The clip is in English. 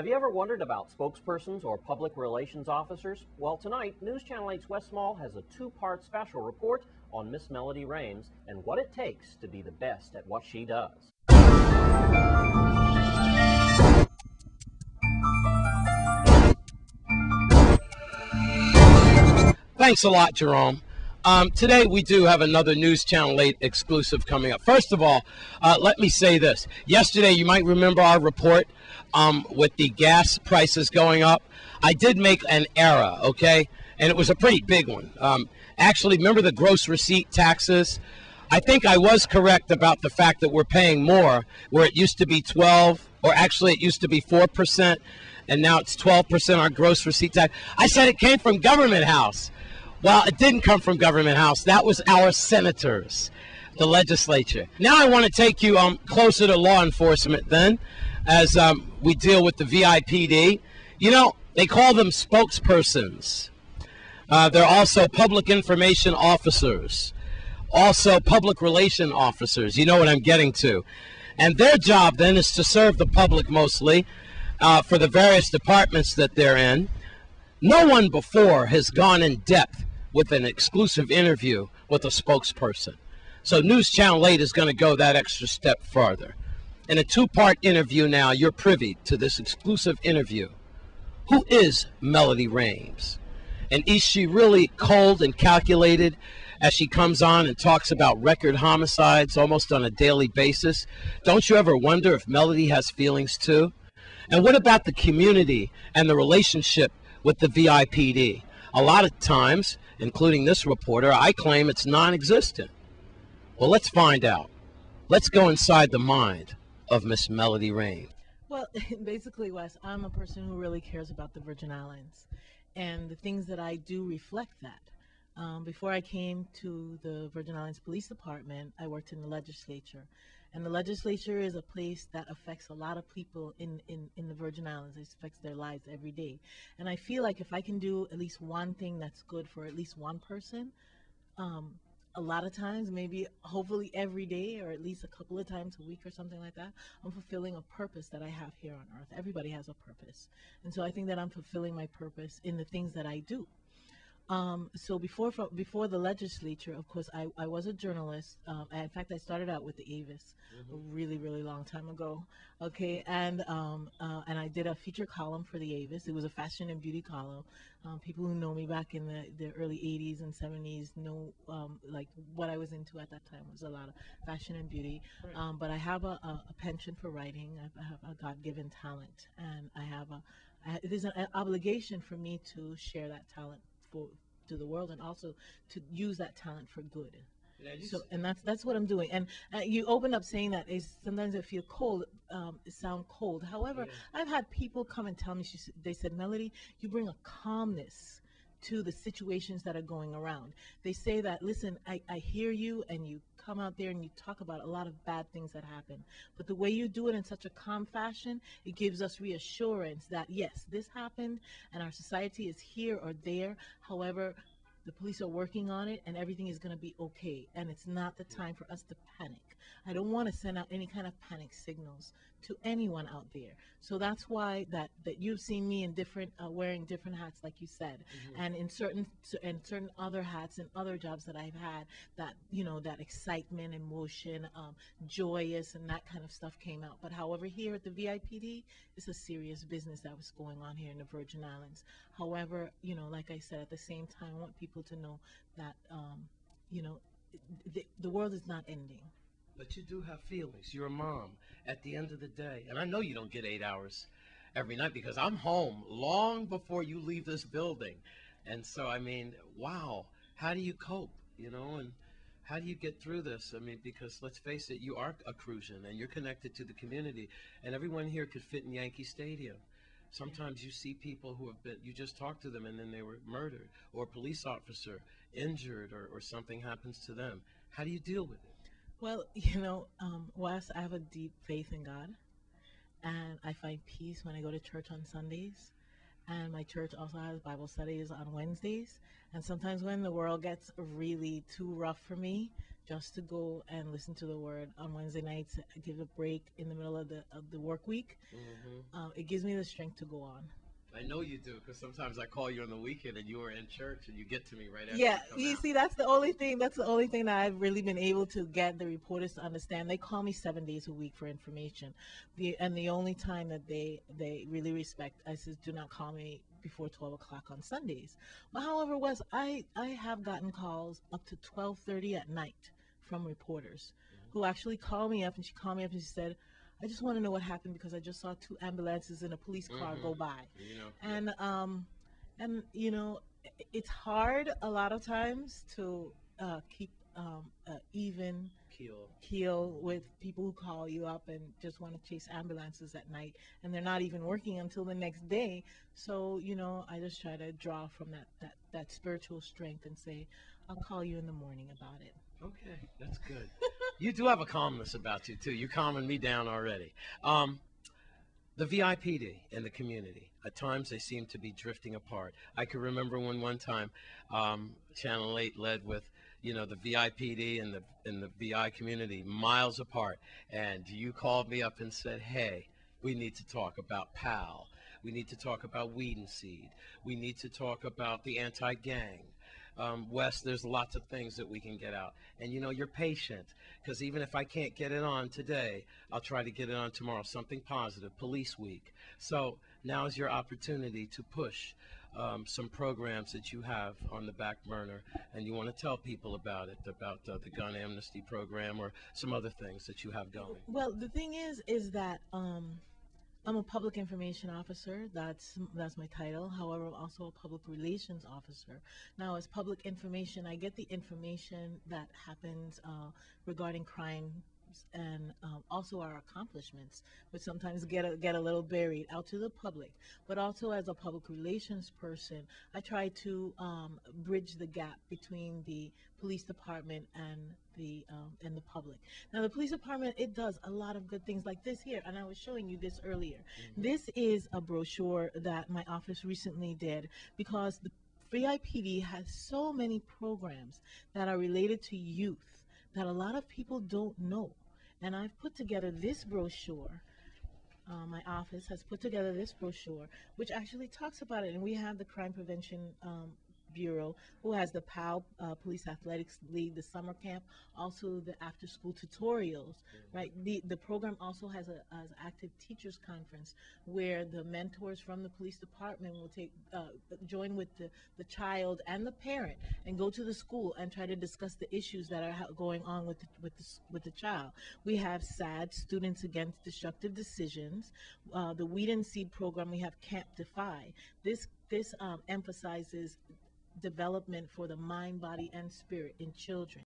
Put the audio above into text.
Have you ever wondered about spokespersons or public relations officers? Well, tonight, News Channel 8's Wes Small has a two-part special report on Miss Melody Rames and what it takes to be the best at what she does. Thanks a lot, Jerome. Today we do have another News Channel 8 exclusive coming up. First of all, let me say this. Yesterday, you might remember our report with the gas prices going up. I did make an error, okay? And it was a pretty big one. Actually, remember the gross receipt taxes? I think I was correct about the fact that we're paying more, where it used to be 12, or actually it used to be 4%, and now it's 12% on gross receipt tax. I said it came from Government House. Well, it didn't come from Government House. That was our senators, the legislature. Now I want to take you closer to law enforcement then, as we deal with the V.I.P.D. You know, they call them spokespersons. They're also public information officers, also public relation officers. You know what I'm getting to. And their job then is to serve the public mostly for the various departments that they're in. No one before has gone in depth with an exclusive interview with a spokesperson. So News Channel 8 is going to go that extra step farther. In a two-part interview now, you're privy to this exclusive interview. Who is Melody Rames? And is she really cold and calculated as she comes on and talks about record homicides almost on a daily basis? Don't you ever wonder if Melody has feelings too? And what about the community and the relationship with the V.I.P.D.? A lot of times, including this reporter, I claim it's non-existent. Well, let's find out. Let's go inside the mind of Miss Melody Rames. Well, basically, Wes, I'm a person who really cares about the Virgin Islands, and the things that I do reflect that. Before I came to the Virgin Islands Police Department, I worked in the legislature. And the legislature is a place that affects a lot of people in the Virgin Islands. It affects their lives every day. And I feel like if I can do at least one thing that's good for at least one person, a lot of times, maybe hopefully every day or at least a couple of times a week or something like that, I'm fulfilling a purpose that I have here on earth. Everybody has a purpose. And so I think that I'm fulfilling my purpose in the things that I do. So before the legislature, of course, I was a journalist. In fact, I started out with the Avis a really, really long time ago. Okay, and I did a feature column for the Avis. It was a fashion and beauty column. People who know me back in the early 80s and 70s know like what I was into at that time was a lot of fashion and beauty. But I have a penchant for writing. I have a God-given talent, and it is an obligation for me to share that talent to the world, and also to use that talent for good. So, and that's what I'm doing. And you opened up saying that sometimes I feel cold, sound cold. However, I've had people come and tell me, they said, Melody, you bring a calmness to the situations that are going around. They say that, listen, I hear you, and you come out there and you talk about a lot of bad things that happen, but the way you do it in such a calm fashion, it gives us reassurance that yes, this happened and our society is here or there. However, the police are working on it and everything is going to be okay, and it's not the time for us to panic. I don't want to send out any kind of panic signals to anyone out there. So that's why that you've seen me in different wearing different hats, like you said, and in certain other hats and other jobs that I've had, that that excitement, emotion, joyous, and that kind of stuff came out. But however, here at the V.I.P.D, it's a serious business that was going on here in the Virgin Islands. However, like I said, at the same time, I want people to know that the world is not ending. But you do have feelings. You're a mom at the end of the day. And I know you don't get 8 hours every night, because I'm home long before you leave this building. And so, I mean, wow, how do you cope, and how do you get through this? I mean, because let's face it, you are a Crucian and you're connected to the community, and everyone here could fit in Yankee Stadium. Sometimes you see people who have been, you just talked to them and then they were murdered, or a police officer injured, or something happens to them. How do you deal with it? Well, Wes, I have a deep faith in God, and I find peace when I go to church on Sundays. And my church also has Bible studies on Wednesdays. And sometimes when the world gets really too rough for me, just to go and listen to the word on Wednesday nights. I give a break in the middle of the work week. It gives me the strength to go on. I know you do, because sometimes I call you on the weekend and you are in church and you get to me right after Yeah, you come you out. see, that's the only thing. That's the only thing that I've really been able to get the reporters to understand. They call me 7 days a week for information, the only time that they really respect, I says, do not call me before 12 o'clock on Sundays. But however, Wes, I have gotten calls up to 12:30 at night from reporters who actually call me up, and she called me up and she said, I just want to know what happened because I just saw two ambulances and a police car go by, You know, and it's hard a lot of times to keep even Keel. keel with people who call you up and just want to chase ambulances at night, and they're not even working until the next day. So I just try to draw from that spiritual strength and say, I'll call you in the morning about it. Okay, that's good. You do have a calmness about you too. You're calming me down already. The V.I.P.D. in the community, at times they seem to be drifting apart. I can remember when one time Channel 8 led with, the V.I.P.D. and the VI community miles apart. And you called me up and said, hey, we need to talk about PAL. We need to talk about weed and seed. We need to talk about the anti-gang. Wes, there's lots of things that we can get out. And you're patient, because even if I can't get it on today, I'll try to get it on tomorrow. Something positive, Police Week. So now is your opportunity to push some programs that you have on the back burner, and you want to tell people about it, about the gun amnesty program or some other things that you have going. Well, the thing is that I'm a public information officer. That's my title. However, I'm also a public relations officer. Now, as public information, I get the information that happens regarding crime and also our accomplishments, which sometimes get a little buried out to the public. But also, as a public relations person, I try to bridge the gap between the police department and the public. Now, the police department, it does a lot of good things like this here, and I was showing you this earlier. This is a brochure that my office recently did because the VIPD has so many programs that are related to youth that a lot of people don't know. And I've put together this brochure. My office has put together this brochure, which actually talks about it. And we have the Crime Prevention Bureau, who has the PAL Police Athletics League, the summer camp, also the after school tutorials, right? The program also has an active teachers conference where the mentors from the police department will join with the child and the parent and go to the school and try to discuss the issues that are going on with the child. We have SAD, Students Against Destructive Decisions. The Weed and Seed program, we have Camp Defy. This emphasizes development for the mind, body, and spirit in children.